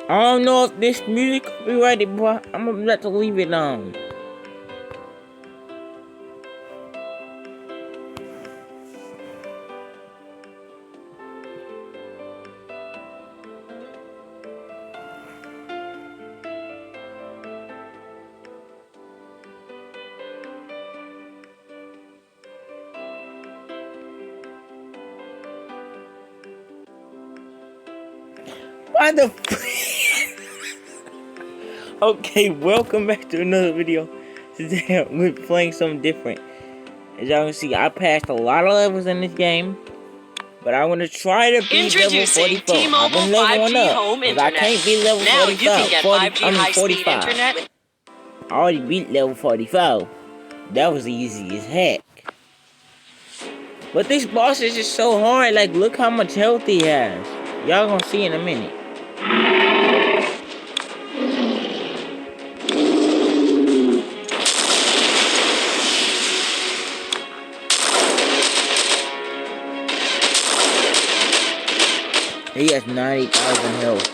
I don't know if this music copyrighted, but I'm about to leave it on. Why the Okay, welcome back to another video. Today we're playing something different. As y'all can see, I passed a lot of levels in this game, but I want to try to beat level 44. I've been leveling up, because I can't beat level 45. I already beat level 44. That was easy as heck. But this boss is just so hard. Like, look how much health he has. Y'all gonna see in a minute. He has 90,000 health.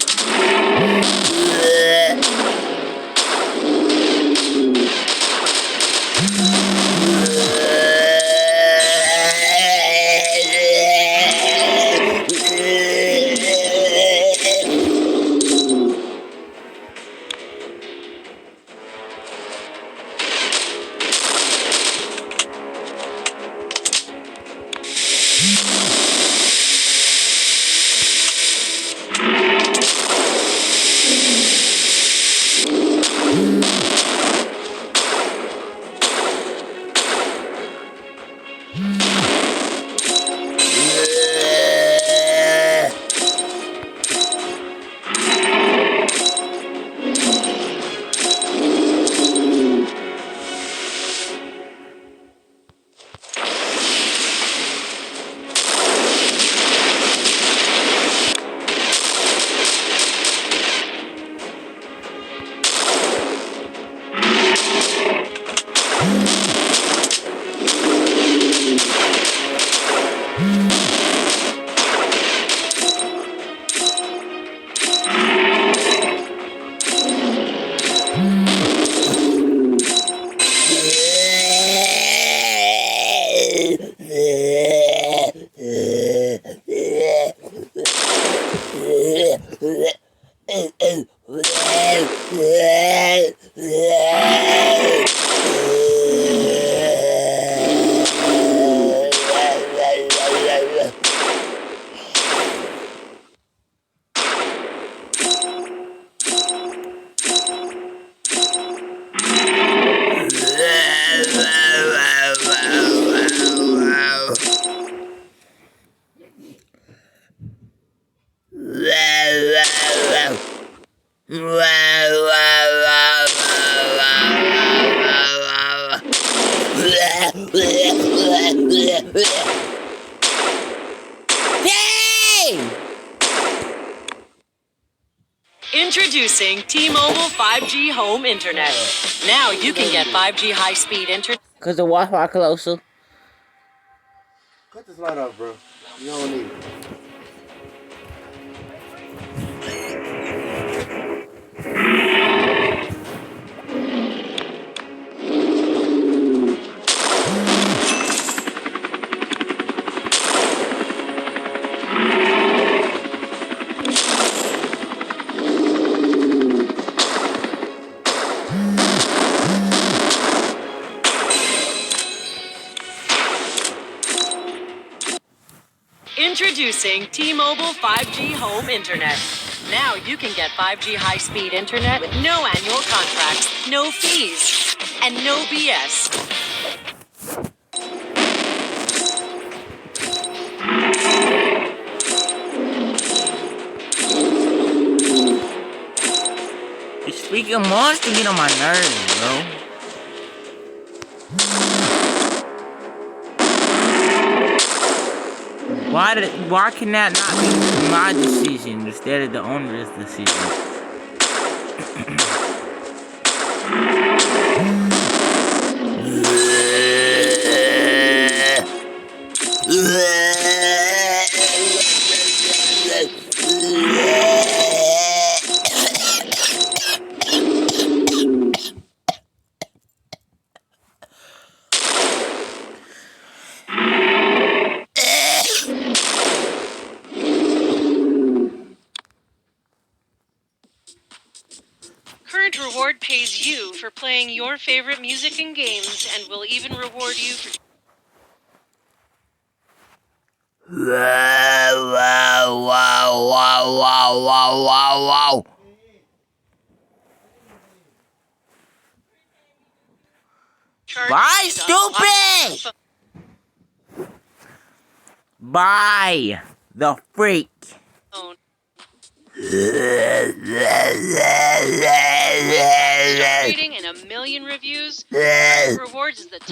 Introducing T-Mobile 5G Home Internet. Now you can get 5G high-speed internet. Cause the Wi-Fi closer. Cut this light off, bro. You don't need it. Introducing T-Mobile 5G Home Internet. Now you can get 5G high-speed internet with no annual contracts, no fees, and no BS. This freaking monster get on my nerves, bro. Why can that not be my decision instead of the owner's decision? Huge Reward pays you for playing your favorite music and games and will even reward you for... Wow. Bye, stupid! Bye, the freak. Rating and 1 million reviews. Rewards is the top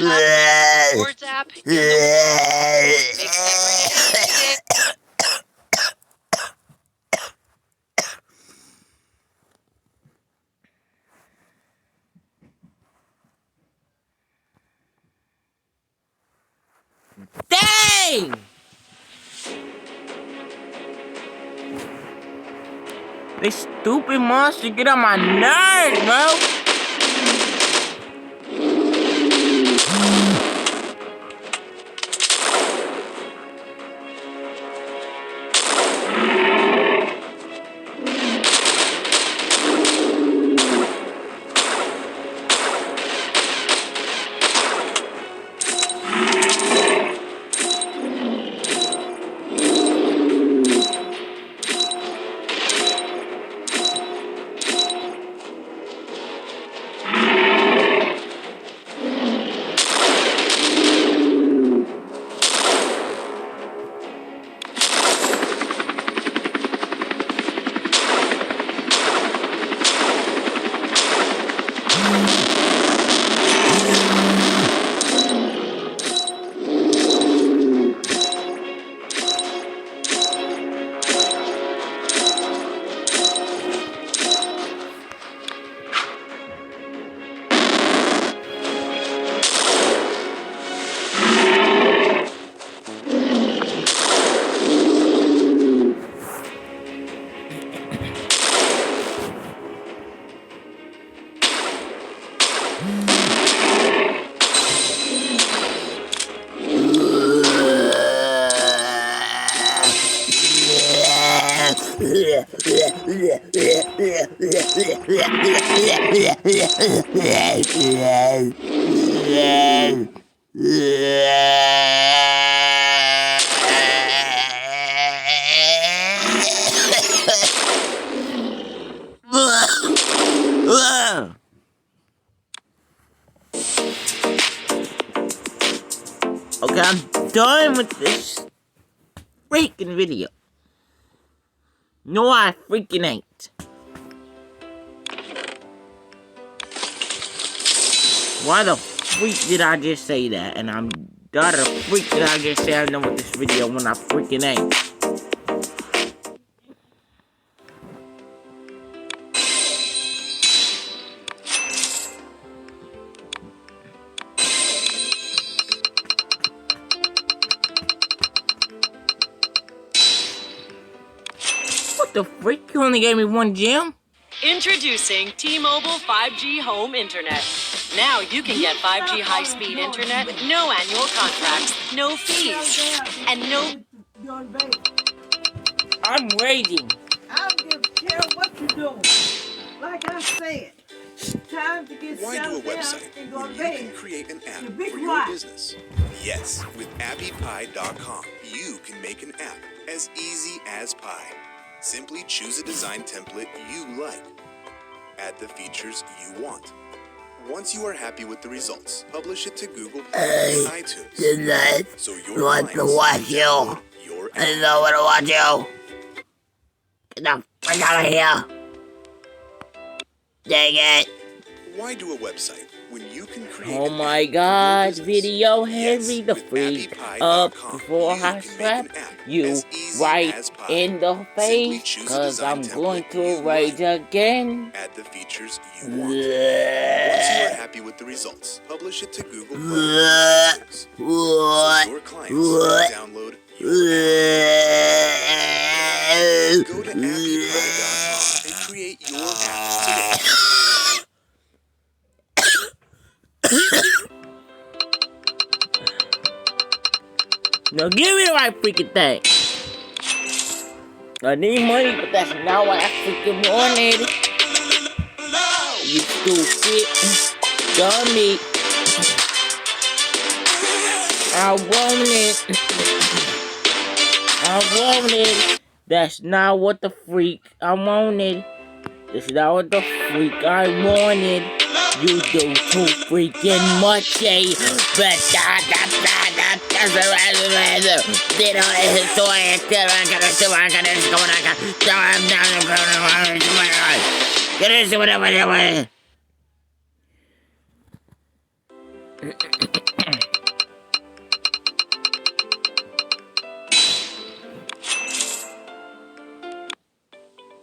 rewards app in the world. Makes every day. Dang! This stupid monster get on my nerves, bro. Okay, I'm done with this freaking video. No, I freaking ain't. Why the freak did I just say that? And I'm done. The freak did I just say I'm done with this video when I freaking ain't? What the freak? You only gave me 1 gem? Introducing T-Mobile 5G Home Internet. Now you can get 5G high-speed internet with no annual contracts, no fees, and no... I'm raging. I don't care what you're doing. Like I said, it's time to get Why do a settled down website and go when to you can bed. create an app You're big for your right. business? Yes, with AppyPie.com, you can make an app as easy as pie. Simply choose a design template you like. Add the features you want. Once you are happy with the results, publish it to Google Play and iTunes. Tonight, So your want to clients watch can you. download your app. I know what to watch you. Get the frick out of here. Dang it. Why do a website when you can create Oh an my app for your god, business? video Yes, heavy the with freak AppyPie.com, up before you I can make slap an app you as easy right as pie. in the Simply face, choose a cause design I'm going template to you rage like. again. Add the features you want. Once you are happy with the results, publish it to Google Play and iTunes. So your clients can download your app. Go to AppyPie.com and create your apps today. Now give me the right freaking thing. I need money, but that's not what I freaking wanted. You stupid dummy. I want it. I want it. That's not what the freak I wanted. That's not what the freak I wanted. You do too freaking much, eh? But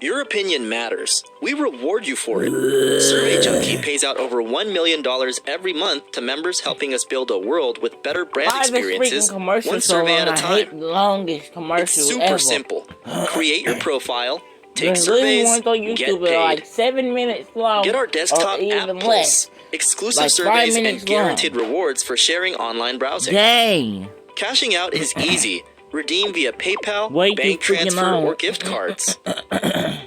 Your opinion matters. We reward you for it. Survey Junkie pays out over $1 million every month to members, helping us build a world with better brand experiences, one survey at a time. I hate the longest commercial It's super ever. simple. Create your profile, take There's surveys, ones on YouTube get that are like paid. 7 minutes long. Get our desktop or app even Pulse. less. Exclusive Like 5 surveys minutes and guaranteed rewards for sharing online browsing. Dang. Cashing out is easy. Redeem via PayPal, Way too bank freaking transfer, long. or gift cards.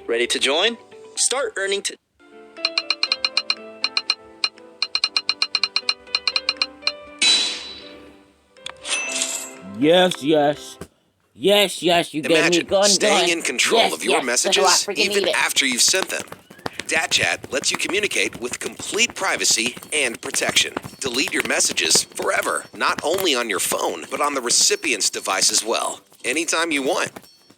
Ready to join? Start earning to... Yes, you gave me Imagine gun. staying in control yes, of your yes, messages that's why I freaking even need it. after you've sent them. Dat Chat lets you communicate with complete privacy and protection. Delete your messages forever, not only on your phone, but on the recipient's device as well, anytime you want.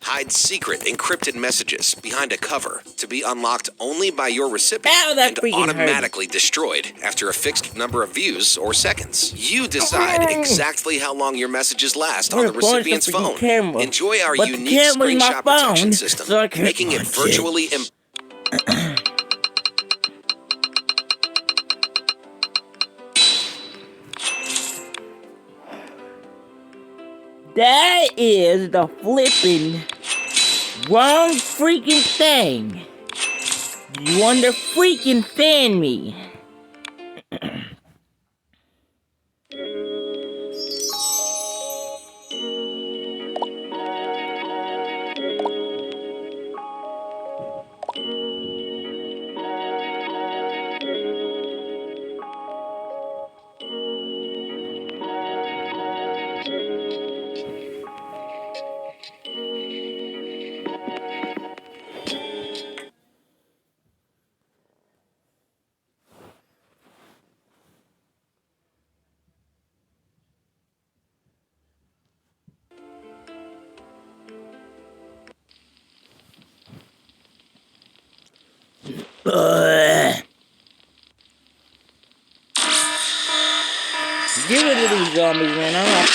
Hide secret encrypted messages behind a cover to be unlocked only by your recipient Ow, that and freaking hurt. automatically destroyed after a fixed number of views or seconds. You decide exactly how long your messages last on the recipient's phone. Enjoy our But the unique camera's my screenshot protection phone, system, so I can't making it watch it. virtually That is the flipping wrong freaking thing. You under freaking fan me. Give it to these zombies, man. I'm not.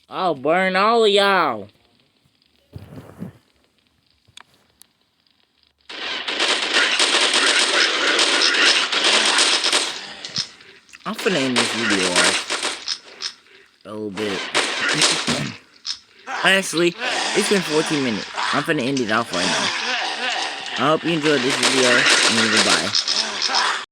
I'll burn all of y'all. I'm finna end this video off a little bit. Actually, it's been 14 minutes. I'm finna end it off right now. I hope you enjoyed this video, and goodbye.